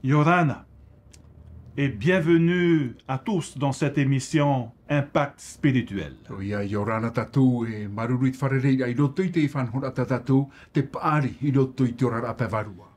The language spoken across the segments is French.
Yorana, et bienvenue à tous dans cette émission Impact Spirituel. Ia Yorana tatou e maruruit wharerei ai roto i te whanhorata tatou te paari i roto i te orara apewarua.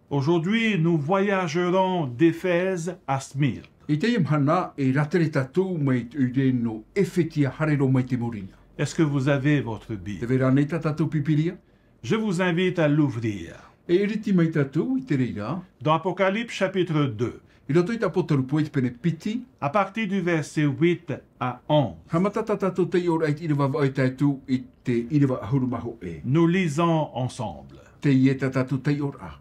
Aujourd'hui, nous voyagerons d'Éphèse à Smyrne. I te imhana e ratere tatou mai ude no efetia harero mai te morina. Est-ce que vous avez votre Te Bible? vera nei tatou pipiria? Je vous invite à l'ouvrir. E iriti mai tatou i te reira. Dans Apocalypse chapitre 2, I roto i tapotaru poe te pene piti. à partir du verset 8 à 11, Hamatata tatou te ora i te iriwa vai tatou i te iriwa ahuru maho e. nous lisons ensemble. Te ieta tatou te ora.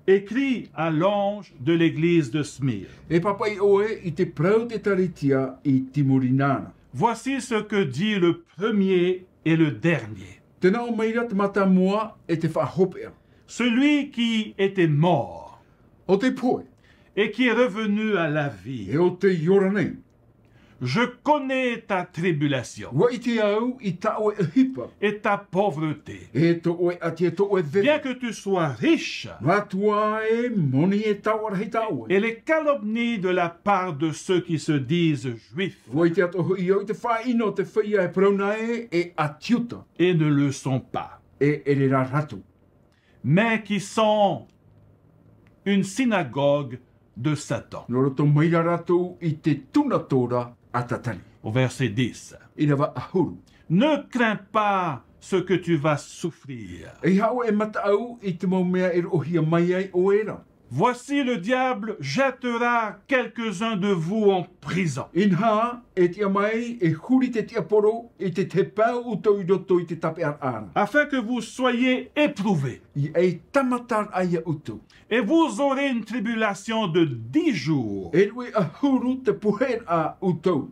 Écrit à l'ange de l'église de Smyrne. E papai oe i te prau te taritia i Timorinana. Voici ce que dit le premier et le dernier. Tena o meira te mata mua e te whahopea. Celui qui était mort O te poe. et qui est revenu à la vie. E o te iora nei. Je connais ta tribulation Wa i te au i ta oe e hipa. et ta pauvreté. E to oe ati e to oe Bien vere. que tu sois riche, Matua e moni e tau ara hei ta oe. et les calomnies de la part de ceux qui se disent juifs Wa i te ato hui au i te whaino te whia e prauna e atiuta. et ne le sont pas, E re rā ratu. mais qui sont une synagogue de Satan. No roto meira ratu i te tuna tora atatani. Au verset 10. I rewa ahuru. Ne crains pas ce que tu vas souffrir. E hao e mata au i te mau mea e rohia mai ai o era. Voici le diable jettera quelques-uns de vous en prison, Inha e tia mai e huri te tia poro i te te pau uto i roto i te tape ar ara. afin que vous soyez éprouvés. I e tamatar aia uto. Et vous aurez une tribulation de 10 jours. E rui ahuru te puher a uto.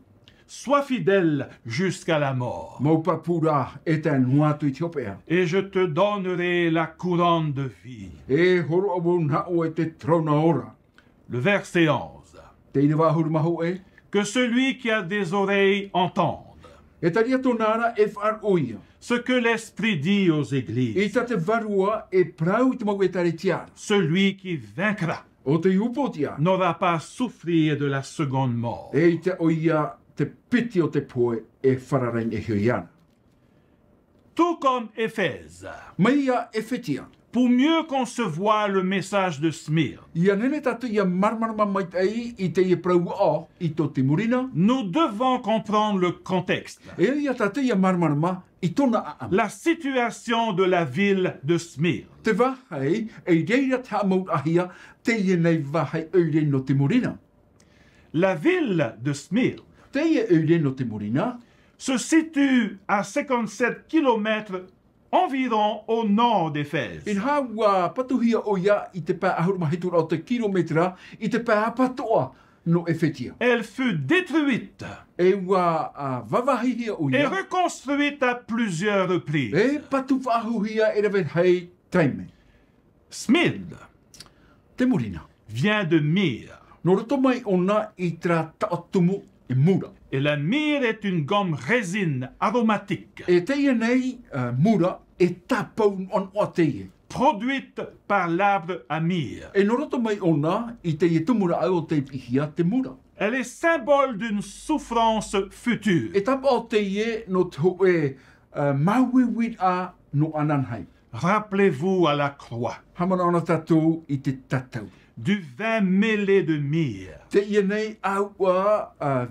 Sois fidèle jusqu'à la mort, Mau papura e te anuatu i te opea. et je te donnerai la couronne de vie. E horo awo na o e te trona ora. Le verset 11. Te ina wahuru maho e. Que celui qui a des oreilles entende E taria tonara e whar oia. ce que l'Esprit dit aux I églises. ta te varua e prau i te mau e tare tiara. Celui qui vaincra O te upo tia. n'aura pas à souffrir de la seconde mort. E i te oia te piti o te poe e whararein e hioiana. Tout comme Éphèse, Maia e whetia. pour mieux concevoir le message de Smyrne, Ia nene tatu ia marmarama mai tei i te ia prau o i to te murina. nous devons comprendre le contexte, E ia tatu ia marmarama i tona aam. la situation de la ville de Smyrne. Te wahai e reira te amaut ahia te ia nei wahai eure no te murina. La ville de Smyrne Te ia eure no te murina. se situe à 57 km environ au nord d'Éphèse. In hawa patuhia o ia i te pā ahuru mahitura o te kilometra i te pā patoa no e whetia. Elle fut détruite E ua wawahihia o et ia. reconstruite à plusieurs reprises. E patu wahuhia e rewe hei taime. Smyrne Te murina. vient de Myre. No roto mai ona i tra taotumu e mura. Et la myrrhe est une gomme résine aromatique E teia nei mura e tapau on o teie. produite par l'arbre à myrrhe. E no roto mai ona i teie tumura au te pihia te mura. Elle est symbole d'une souffrance future. E tapa o teie no to e mauiwit a no ananhai. Rappelez-vous à la croix Hamana ona tatou i te tatau. du vin mêlé de myrrhe Te ia nei au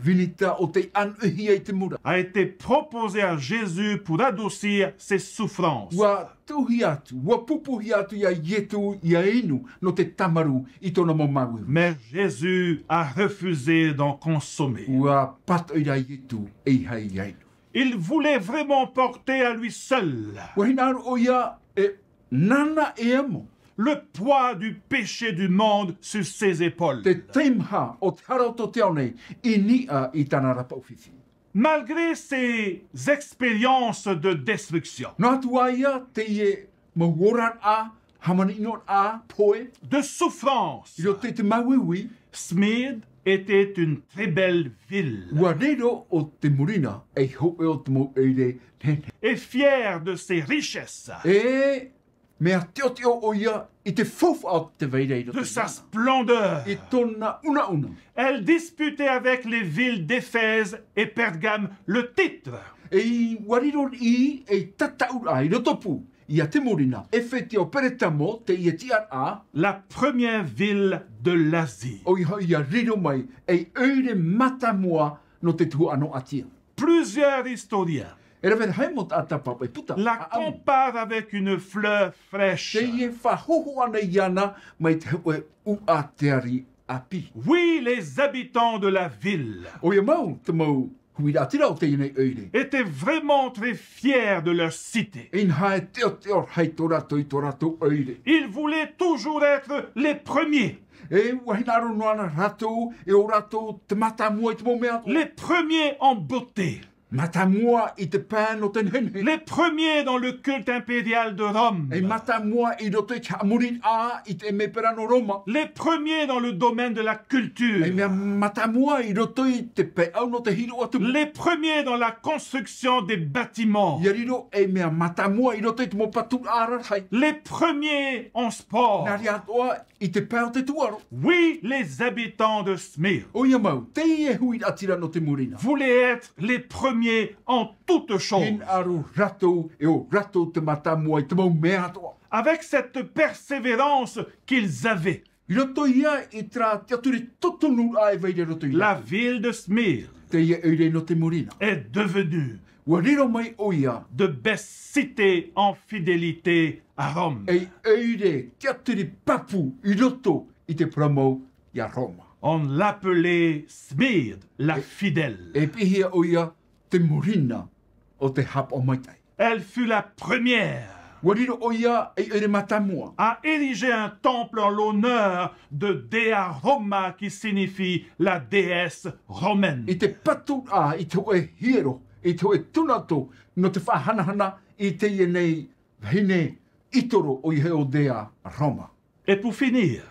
vinita o te anuhia i te mura. a été proposé à Jésus pour adoucir ses souffrances. Wa tuhi atu, wa pupuhi atu ia yetu ia inu no te tamaru i tona mo maui. Mais Jésus a refusé d'en consommer. Wa pato ia yetu e hai iainu. Il voulait vraiment porter à lui seul Wa hinaru o ia e nana e amo. le poids du péché du monde sur ses épaules. Te teimha o te harato te nei i nia i tana rapa uwhiwhi. Malgré ses expériences de destruction, No atu aia te ie maworan a, hamana inot a, poe, de souffrance, i ro te mauiwi, Smyrne était une très belle ville Wa rero o te murina e hope o te mo eire nene. et fière de ses richesses. E Mea teo teo o ia I te fofu au te veirei de sa splendeur. I tona una una. Elle disputait avec les villes d'Éphèse et Pergame le titre. E I wariro I e tataura ai rotopu. Ia te morina. E wheti o peretamo te ia tiar a. La première ville de l'Asie. O iha ia riro mai. E eure matamua no te tua ano atia. Plusieurs historiens E rewe haimot ata papai puta. la comparent avec une fleur fraîche. Te ie whahoho ana iana mai te hewe ua teari api. Oui, les habitants de la ville O ia mau te mau huira atira o te inei eure. étaient vraiment très fiers de leur cité. In hae teo teo hei torato I torato eure. Ils voulaient toujours être les premiers. E wahinaro noana rato e o rato te matamua I te momea. Les premiers en beauté. Matamua I te pan o ten henhe. Les premiers dans le culte impérial de Rome. E matamua I roto I te amurin a I te meperano Roma. Les premiers dans le domaine de la culture. E mea matamua I roto I te pe au no te hiro atu. Les premiers dans la construction des bâtiments. Ia riro e mea matamua I roto I te mo patu arar hai. Les premiers en sport. Nari atoa I te pe o te tuaro. Oui, les habitants de Smyrne O ia mau, te e hui atira no te murina. voulaient être les premiers en toutes choses. Hin aru rato e o rato te matamua I te mau mea atoa. Avec cette persévérance qu'ils avaient, I roto ia I tra te aturi totonu ai veire roto I la ville de Smyrne te ia eure no te murina. est devenue Ua riro mai o ia. de best cité en fidélité à Rome. E eure te aturi papu I roto I te pramo ia Roma. On l'appelait Smyrne, la fidèle. E pihia o ia te murina o te hap o maitai. Elle fut la première Ua riro o ia e eure matamua. à ériger un temple en l'honneur de Dea Roma, qui signifie la déesse romaine. I te patu a I te oe hiero, I te oe tunato, no te whahanahana I te ie nei hine itoro o I he o dea Roma. Et pour finir,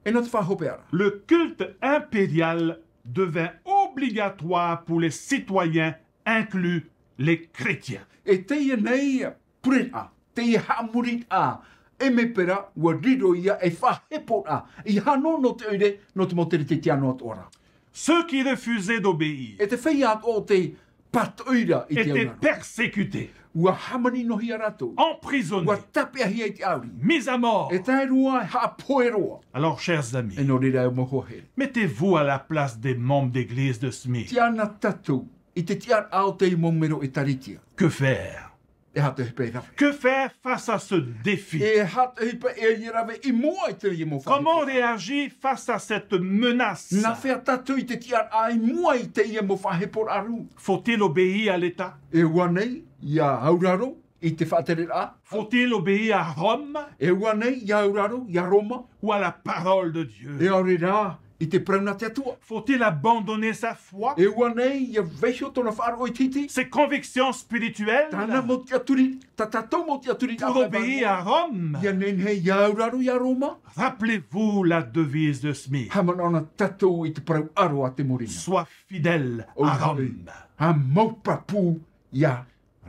E no te whahopeara. le culte impérial devint obligatoire pour les citoyens, inclus les chrétiens. E te ie nei puren a, te ie haamurit a, e me pera ua riro ia e whahepo a, I hano no te oire no te motere te tiano at ora. Ceux qui refusaient d'obéir E te whai at o te pat oira I te étaient aunaro. persécutés, Ua hamani no hia rato. Ua emprisonnés, tape a hia I te auri. mis à mort. E tai rua ha poeroa. Alors, chers amis, E no rira e moho here. mettez-vous à la place des membres d'église de Smyrne. Tiana tatou, I te tiar ao te I momero I taritia. Que faire? E hata hipe rawe. Que faire face à ce défi? E hata hipe e I rawe I mua I te I mo whahipe. Comment réagir face à cette menace? Na whea tatou I te tiar a I mua I te I mo whahipor aru. Faut-il obéir à l'État? E ua nei, ia auraro, I te whaatere a. Faut-il obéir à Rome E ua nei, ia auraro, ia Roma. ou à la parole de Dieu? E aure rā, I te prauna te atua. Faut-il abandonner sa foi, E ua nei, ia veisho tona whaaro I titi. ses convictions spirituelles, Tana mo te aturi, ta tatou mo te aturi. pour obéir à Rome? Ia nen hei, ia auraro, ia Roma. Rappelez-vous la devise de Smith. Hamanona tatou I te prau aro a te morina. Sois fidèle à Rome. A maupapu ia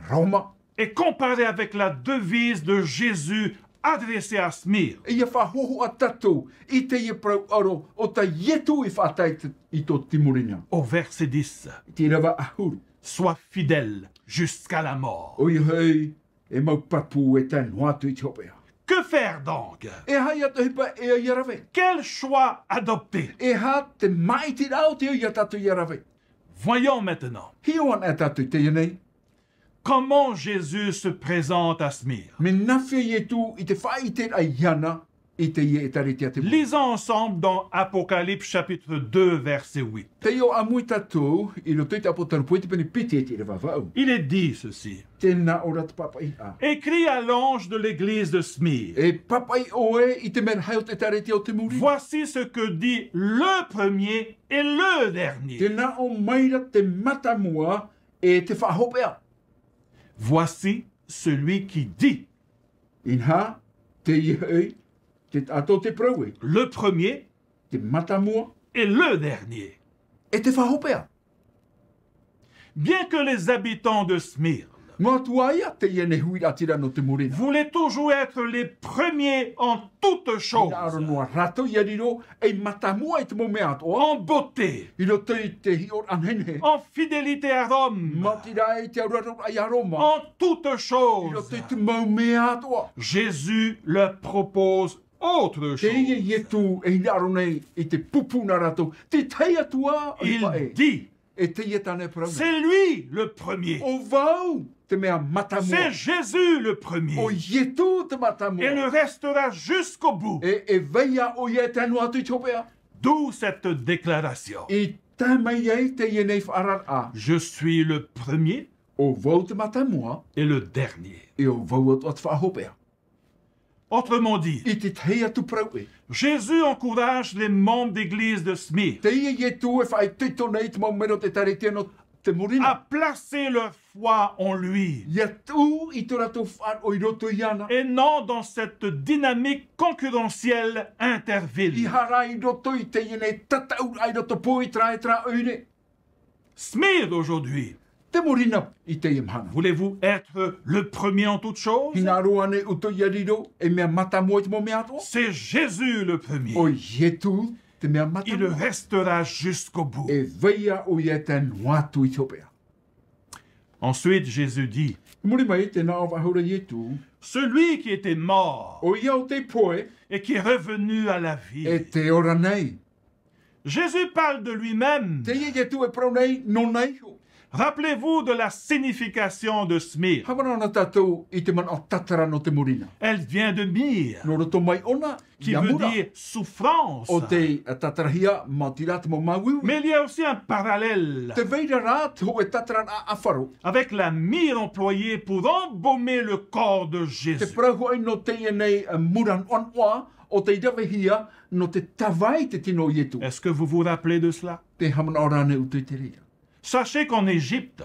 Roma. Et comparé avec la devise de Jésus adressée à Smyrne, E ia whahoho a tatou I te ia prau aro o ta ietu I whaatai I tō timorina. au verset 10, I te rawa ahuru. sois fidèle jusqu'à la mort. O i hei, e maupapu e tan hoatu I te hopea. Que faire donc? E hai ata hipa e a iarawe. Quel choix adopter? E ha te maiti rao te ia tatu iarawe. Voyons maintenant Hioan a tatu te ianei. comment Jésus se présente à Smyrne. Me nawhia I e tu I te whai te a iana I te ia e taritia te mo. Lisons ensemble dans Apocalypse chapitre 2 verset 8. Te io amui tatu I lo te tapo tarupui te pene piti e te rewa vau. Il est dit ceci. Tēnā ora te papai a. Écrit à l'ange de l'église de Smyrne. E papai oe I te mena hai o te taritia o te muri. Voici ce que dit le premier et le dernier. Tēnā o maira te matamua e te whahopea. Voici celui qui dit, Inha, te iei, te ato te praue, le premier te matamua et le dernier. e te whahopea. Bien que les habitants de Smyrne Ngā tuaia te ia ne hui atira no te murina. voulez toujours être les premiers en toutes choses, Ina aro noa rato ia riro, e matamua i te mo mea atoa. en beauté, I ro te hi o anhene. en fidélité à Rome, Matira e te auraro ai a Roma. en toutes I ro choses. te mo mea atoa. Jésus leur propose autre Te ia chose. ietu e ina aro nei i te pupuna rato. Te teia tua o i Il pae. dit, E te ia tane prauna. c'est lui le premier. O vau te mea C'est matamua. Jésus le O premier. ietu te Et matamua. le restera jusqu'au bout. E veia o ia tanu atu i topea. D'où cette déclaration. I tamai ei te ia nei whaarar a. Je suis le premier O vau te matamua. et le dernier. E o vau atu atu whahopea. Autrement dit, I te teia tu prau e. Jésus encourage les membres d'église de Smyrne Te ia ietu e whai tito nei te maumero te taretia no te à morina. placer leur foi en lui Ia tu i tu rato whaan o i roto i ana. et non dans cette dynamique concurrentielle I interville. hara i roto i te ia nei tatau ai roto pui tra oire. Smyrne aujourd'hui, Te morina i te imhana. voulez-vous être le premier en toutes choses? Hina roa ne uto ia riro e mea matamua i te mo mea atoa. C'est Jésus le premier. O ietu te mea Il matamua. restera jusqu'au bout. E veia o ia te nuatu i topea. Ensuite, Jésus dit, Muri mai te nao wahura ietu. celui qui était mort O ia o te poe et qui est revenu à la vie. e te ora nei. Jésus parle de lui-même. Te ia ietu e prau nei no nei ho. Rappelez-vous de la signification de Smyrne. Hamana ona tātou i te man o tatara no te murina. Elle vient de mire, No roto mai ona, qui ia veut mura. dire souffrance. O te tatarahia ma tira te mo mawiwi. Mais il y a aussi un parallèle Te veira rā te ho e tatara a awharo. avec la mire employée pour embaumer le corps de Te Jésus. prahu ai no te ia nei muran on oa o te irawehia no te tawai te tino ietu. Est-ce que vous vous rappelez de cela? Te hamana ora ne utu i te rea. Sachez qu'en Égypte,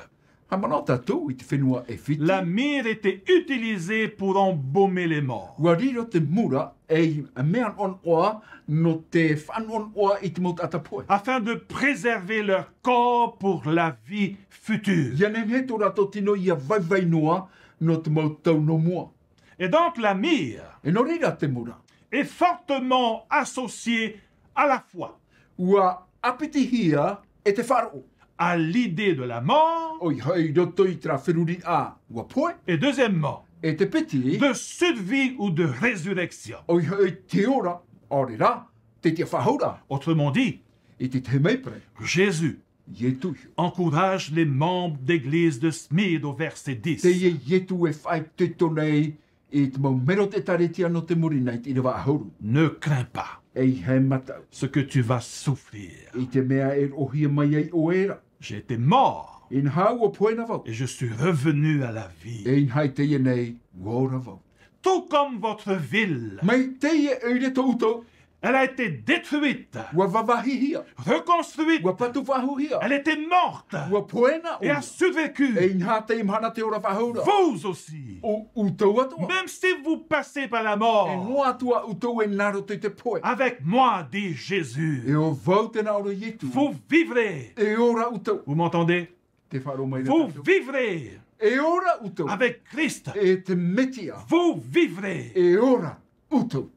Hamana o tātou i te whenua e whiti. la mire était utilisée pour embaumer les morts. Ua riro te mura e mea on oa no te whan on oa i te mot atapoe. Afin de préserver leur corps pour la vie future. Ia nen he tō rato tino ia vai noa no te mautau no mua. Et donc la mire E no rira te mura. est fortement associée à la foi, Ua apiti hia e te wharo. à l'idée de la mort Oi hei roto i tra whiruri a ua poe. et deuxièmement, E te piti, de survie ou de résurrection. oi hei te ora, ore rā, te te whahaura. Autrement dit, I te te meipre, Jésus ietu. encourage les membres d'église de Smyrne au verset Te 10. ie ietu e whai tito nei i te mau mero te taretia no te murina i te ira wahahuru. Ne crains pas E hei matau. ce que tu vas souffrir. I te mea e rohia mai ei o era. J'ai été mort In hau o poena vau. et je suis revenu à la vie. E in hai te ie nei, wora vau. Tout comme votre ville, Mai te ie eire to uto, elle a été détruite, ua vavahi hia, reconstruite, ua patu wahu hia, elle était morte ua poena et a o. survécu. E in ha te imhana te ora wahahura. Vous aussi, O uto atoa. même si vous passez par la E mort, noa atua uto e naro te te poe. avec moi, dit Jésus, E o vau te naoro ietu. vous vivrez. E ora uto. Vous m'entendez? Te wharo mai Vous rata. vivrez E ora uto. avec Christ. E te metia. Vous vivrez. E ora uto.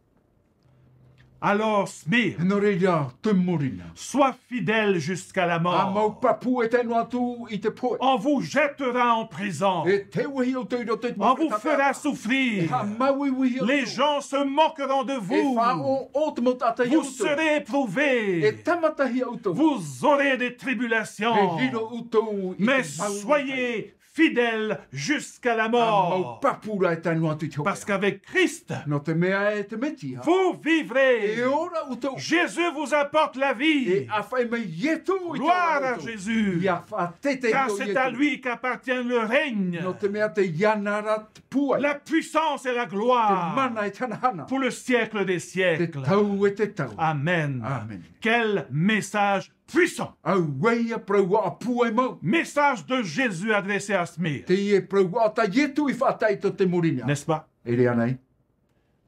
Alors, Smyrne, No reira te morina. sois fidèle jusqu'à la A mau mort. papu e tenu atu i te poe. On vous jettera en prison. E te wehi o te iro te On vous fera E souffrir. ha maui wihi o Les tu. gens se moqueront de E vous. wha o te mo tata i Vous uto. serez E éprouvés. tamatahi auto. Vous aurez des E tribulations. riro uto i Mais te mau soyez fidèles jusqu'à la A mau mort. papura e tenu atu i te Parce hopea. qu'avec Christ, No te mea e te metia. vous vivrez. E ora uto. Jésus vous apporte la E vie. a whai mai ietu i te Gloire ora à uto. Jésus. Ia wha tete Car hiro c'est à ietu. lui qu'appartient le règne, No te mea te ianara te pua. la puissance et la Te gloire mana e tanahana. pour le siècle des Te siècles. tau e te tau. Amen. Amen. Quel message puissant. Au weia praua a pua e mau. Message de Jésus adressé à Smyrne. Te ie praua a ta ietu i whaatai to te murina. N'est-ce pas? E rea nei.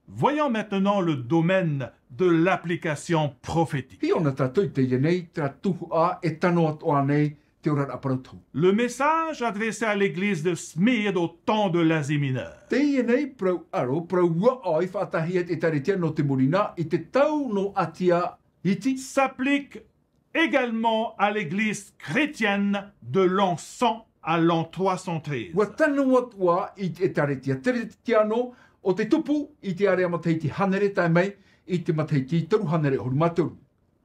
Voyons maintenant le domaine de l'application prophétique. Hi ona tātou te ie nei, tra tuhu a e tano atoa nei te ora aparautou. Le message adressé à l'église de Smyrne au temps de l'Asie mineure Te ia nei prau aro, prau ua oi whaatahia te taritia no te murina i te tau no atia iti. s'applique également à l'église chrétienne de l'an 100 à l'an 313. Ua tanu atua i te taritia. Taritia no o te tupu i te area mataiti hanere tai mai i te mataiti taru hanere hori maturu.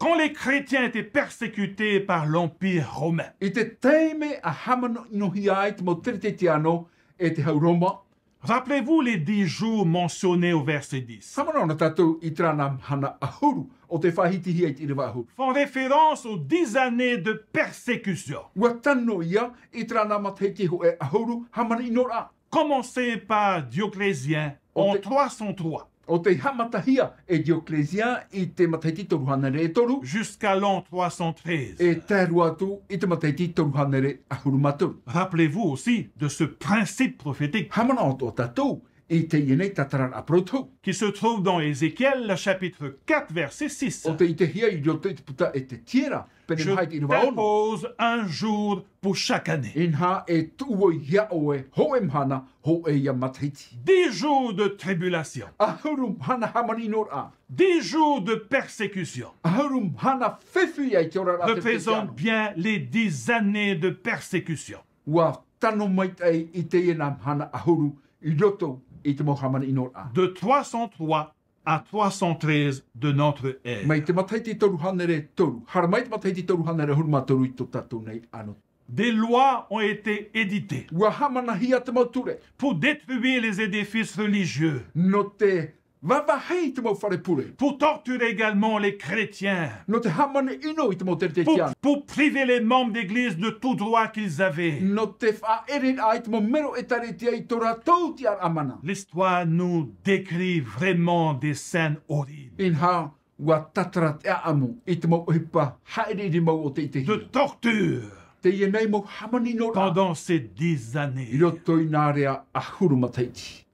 Quand les chrétiens étaient persécutés par l'Empire romain, I te teime a hamano inohi ai te mo taritia no e te hau Roma. rappelez-vous les 10 jours mentionnés au verset 10, Hamano ona tātou i trāna hana ahuru o te whahitihi ai te iriwa ahuru. font référence aux 10 années de persécution, Ua tano ia i trāna mataiti ho e ahuru hamana inora. commencée par Dioclétien en 303 O te hamatahia e Dioclétien i te mataiti toru hanere e toru. jusqu'à l'an 313. E tēru atu i te mataiti toru hanere ahuru maturu. Rappelez-vous aussi de ce principe prophétique Hamana o tō tātou i te ienei tataran aproutou. qui se trouve dans Ézéchiel chapitre 4 verset 6. O te i te hia i roto i te puta e te tiera. Pene Je mai te iriwa ono. t'impose un jour pour chaque année. Inha e tuo i hia o e ho e mhana ho e ia mataiti. 10 jours de tribulation, Ahuru hana hamani nora. 10 jours de persécution Ahuru hana whewhi ai te ora rā te représentent bien les 10 années de persécution. Ua tano mai tai i te iena hana ahuru i roto i te mo hamani inora. De 303 à 313 de notre ère. Mai te mataiti toru hanere toru. Hara mai te mataiti toru hanere huruma toru i tō tātou nei ano. Des lois ont été éditées Ua hamana hia te mauture. pour détruire les édifices religieux, No te wawahei te mau whare pure. pour torturer également les chrétiens, No te hamane ino i te mau tere te tiana. pour priver les membres d'église de tout droit qu'ils avaient. No te whaere ai te mau mero e tare tia i tō rātou tia amana. L'histoire nous décrit vraiment des scènes horribles In ha ua tatara te amu i te mau hipa haere i mau o te i te de hia. torture Te ienei mau hamani no rā. pendant ces 10 années. I roto i nā rea ahuru mataiti.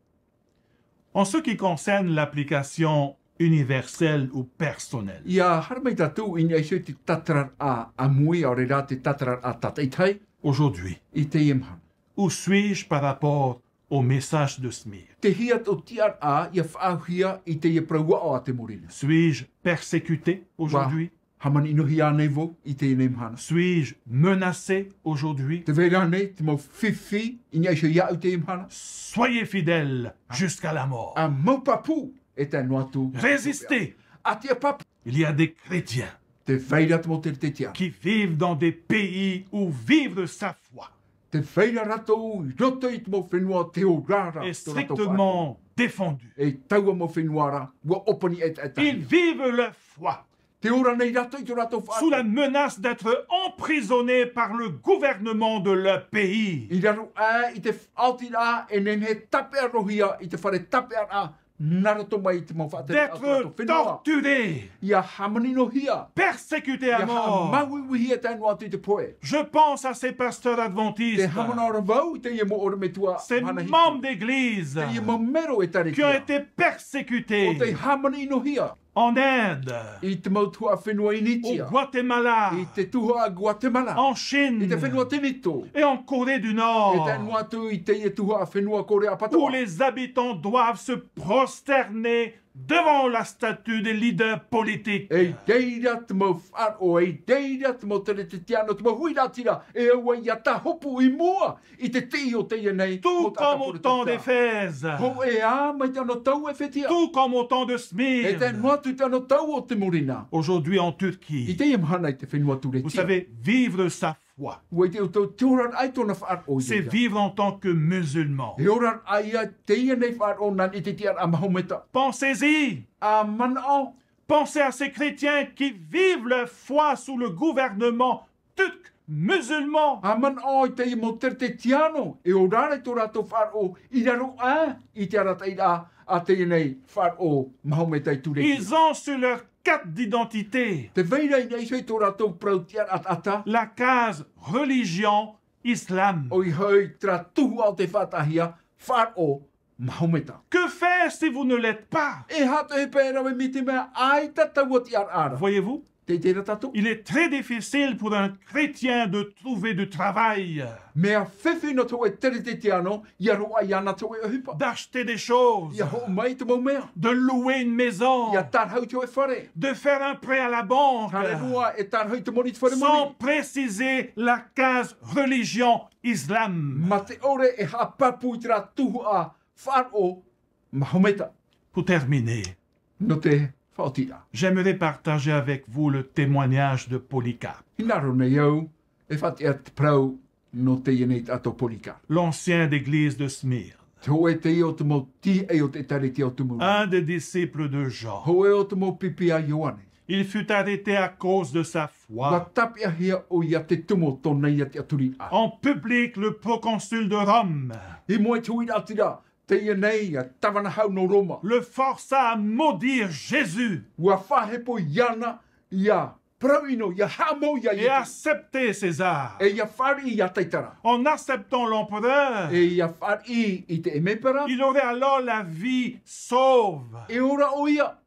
En ce qui concerne l'application universelle ou personnelle, Ia haramai tātou i nei seo te tatara a amui o re rā te tatara a tataitai aujourd'hui, i te iemhana. où suis-je par rapport au message de Smyrne? Te hia o tiar a ia whaauhia i te ia praua o a te morina. Suis-je persécuté aujourd'hui? Hamani inohi a nei vo i te inei mhana. Suis-je menacé aujourd'hui? Te vera nei te mau whiwhi i nei seo iau te imhana. Soyez fidèles jusqu'à la mort. A mau papu e te noatu. Résistez. A tia papu. Il y a des chrétiens Te veira te mo te tia. qui vivent dans des pays où vivre sa foi Te veira rato i roto i te mo whenua te o rara. est strictement défendue. E taua mo whenuara. Ua opani e te Ils vivent leur foi Te ora nei rato i te rato sous la menace d'être emprisonnés par le gouvernement de leur pays. I raro a i te altira e nen he tape arohia i te whare tape a narato mai i te mau whate. D'être torturés, Ia hamani no hia. persécutés à Ia mort. maui hia te anu atu i te poe. Je pense à ces pasteurs Te adventistes, hamana ora vau i te ia mo ora me tua. ces hana hiki. membres d'église Te ia mo mero e tare qui ont kia. été O persécutés te hamani no hia. en Inde, I te mau tua whenua i au nitia. Guatemala, I te tuha a Guatemala. en I Chine te whenua tenito. et en Corée du E te Nord, anu atu i te ia tuha a whenua kore a où patawa. les habitants doivent se prosterner devant la statue des leaders politiques. E deira te mau wharo, e deira te mau tere te tiano, te mau huira tira, e aua i ata hopu i mua, i te ti o te ia nei. Tout comme au temps d'Éphèse, Ho e a, mai te ano tau e whetia. tout comme au temps de E te Smyrne, nuatu te ano tau o te morina. aujourd'hui en I Turquie. te ia mahana i te whenua tu re Vous tia. savez, vivre sa foi, Ua te o tau te oran ai tōna wharo i c'est te. vivre en tant que musulman. E oran ai a te ia nei wharo nan i te tia a mahometa. Pensez-y, A mana o. pensez à ces chrétiens qui vivent leur foi sous le gouvernement turc musulman. A mana o i te ia mo tere te tiano. E o rare tō rato wharo i raro a i te arata i a te ia nei wharo mahometa i tu re tia. Ils ont sur leur carte d'identité Te veira i nei soi tō rato prau tia ata. la case religion islam. O i hoi tra tuhu au te whatahia wharo mahometa. Que faire si vous ne l'êtes pas? E hato he pēra me miti mea ai ta taua ti ar ara. Voyez-vous, te te ratato. Il est très difficile pour un chrétien de trouver du travail, Mea whewhi no tō e tere te te ano, ia roa i ana tō e ohipa. d'acheter des choses, Ia ho mai te mau mea. de louer une maison, Ia tarhau te o e whare. de faire un prêt à la banque, Kare rua e tarhau te moni te whare sans moni. préciser la case religion islam. Ma te ore e hapapu i te rā tuhu a wharo Mahometa. Pour terminer, No te whaotia. j'aimerais partager avec vous le témoignage de Polycarpe, Hinaro nei au, e whati a te prau no te ienei ato Polika. l'ancien d'église de Smyrne, Te ho e te i o te mau ti e o te tare te o te mau. un des disciples de Jean. Ho e o te mau pipi a Ioane. Il fut arrêté à cause de sa Wa foi. tapi a hia o ia te tumo tōna ia te aturi a. En public, le proconsul de Rome I moe te huira atira, te ienei a tawana hau no Roma. le força à maudire Jésus Ua whahepo iana ia prauino, ia hamo ia et ia. accepter César. E ia whari ia taitara. En acceptant l'empereur, E ia whari i te emepera. il aurait alors la vie sauve. E ora o ia.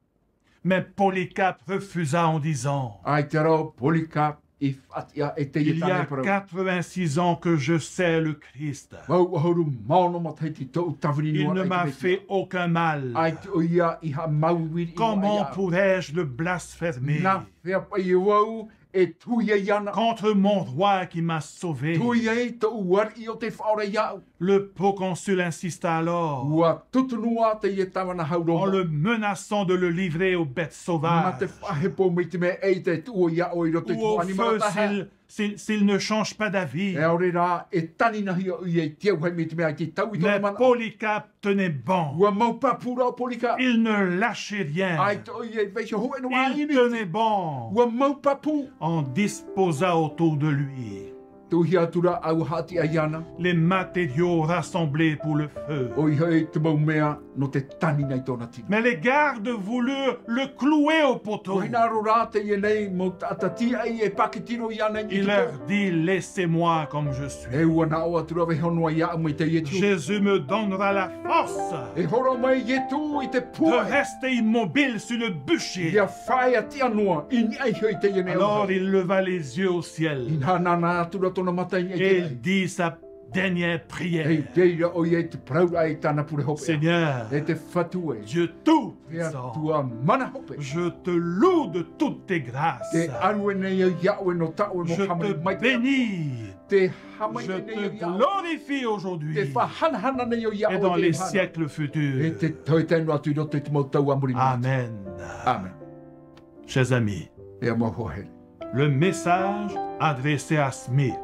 Mais Polycarpe refusa en disant: Ai te rao Polika i whatia e te il y a tane prau. 86 ans que je sais le Christ. Mau ahuru maono ma teiti tau tawini Il noa ne ai te m'a meti. fait aucun mal. Ai te o ia i ha mauwiri i Comment noa pourrais-je le blasphémer ia. Na whea pai e wau e tuia iana. contre mon roi qui m'a sauvé? Tuia e te uari i o te whaora iau. Le proconsul insista alors, Ua tutunua te i e tawana en hauroma. le menaçant de le livrer aux bêtes Ma te sauvages whahepo me te mea e te tuo ia o i rote ou au tuani feu marataha. s'il ne change pas d'avis. E aore rā e tani nahi o i e te auhai me te mea ki tau i tōna Mais mana. Polycarpe tenait bon. Ua mau papura o Polika. Il ne lâchait rien. Ai te o i e veisha hoe no a Il ini. tenait bon. Ua mau papu. On disposa autour de lui Tuhi atura au hati a iana. les matériaux rassemblés pour le feu. O i hei te mau mea no te tani nei tōna tino. Mais les gardes voulurent le clouer au poteau. O hina ro rā te i e nei mo tatati ai e pakitino i ana i Il te leur tō. dit: laissez-moi comme je E suis. ua na o atura ve honua ia mo i te ietu. Jésus me donnera la force E horo mai ietu i te de pua. rester immobile sur le bûcher. Ia whai a ti anua i ni ai hoi te i e nei. Alors il leva les yeux au ciel Ina nana atura tōna matai i et te il dit sa dernière Hei prière: teira o i e te praura ai tāna pure hope. Seigneur, E te whatu e. Dieu Ia tout-puissant, tua mana hope. je te loue de toutes tes grâces. Te aru e nei au iau e no tau e Je mo te hamari mai te. bénis. Te hamai Je e nei au te iau. glorifie Te aujourd'hui whahanahana nei au iau et e dans te les hana. siècles E futurs. te toi tēnu atu i roto i te mau tau amuri mata. Amen. Amen. Chers amis, E a mau hohere. le message adressé à Smith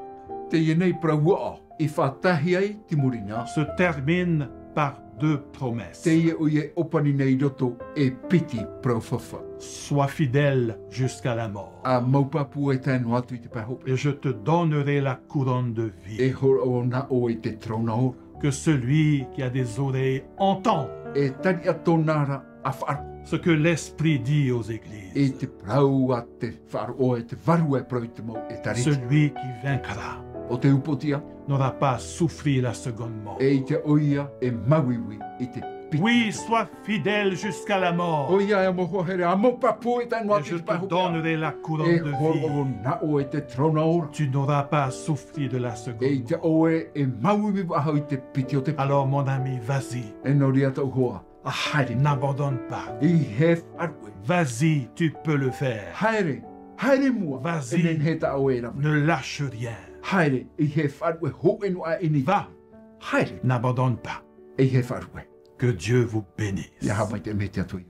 Te i nei praua i whatahi ai ti murina. se termine par deux promesses. Te i o i e opani nei roto e piti prauwhawha. Sois fidèle jusqu'à la mort, A maupapu e tēnu atu i te pahope. et je te donnerai la couronne de E vie. horo o na o i te trona ora. Que celui qui a des oreilles entende E tani a tōnara a whaaro. ce que l'Esprit dit aux E églises. te prau a te whaaro o e te varu e prau i te mau e tariti. Celui qui vaincra O te upotia n'aura pas à souffrir la seconde mort. e i te oia e mawiwi i te piti. Oui, sois fidèle jusqu'à la mort, Oia e mo hohere a mo papu e tēnu et atu je i te te pahope. donnerai la E couronne de horo o vie. na o e te trona ora. Tu n'auras pas à souffrir de la E seconde i te mort. oe e mawiwi waha i te piti o te Alors, mon ami, vas-y, E nori ata hoa. A haere. n'abandonne pas. I he wharu e. Vas-y, tu peux le faire. Haere. Haere mua. Vas-y. E nen he ta o e rama. Ne lâche rien. Haere. I he wharu e ho enu a ini. Va, Haere. n'abandonne pas. E he wharu e. Que Dieu vous bénisse. Ia ha mai te mete atu i.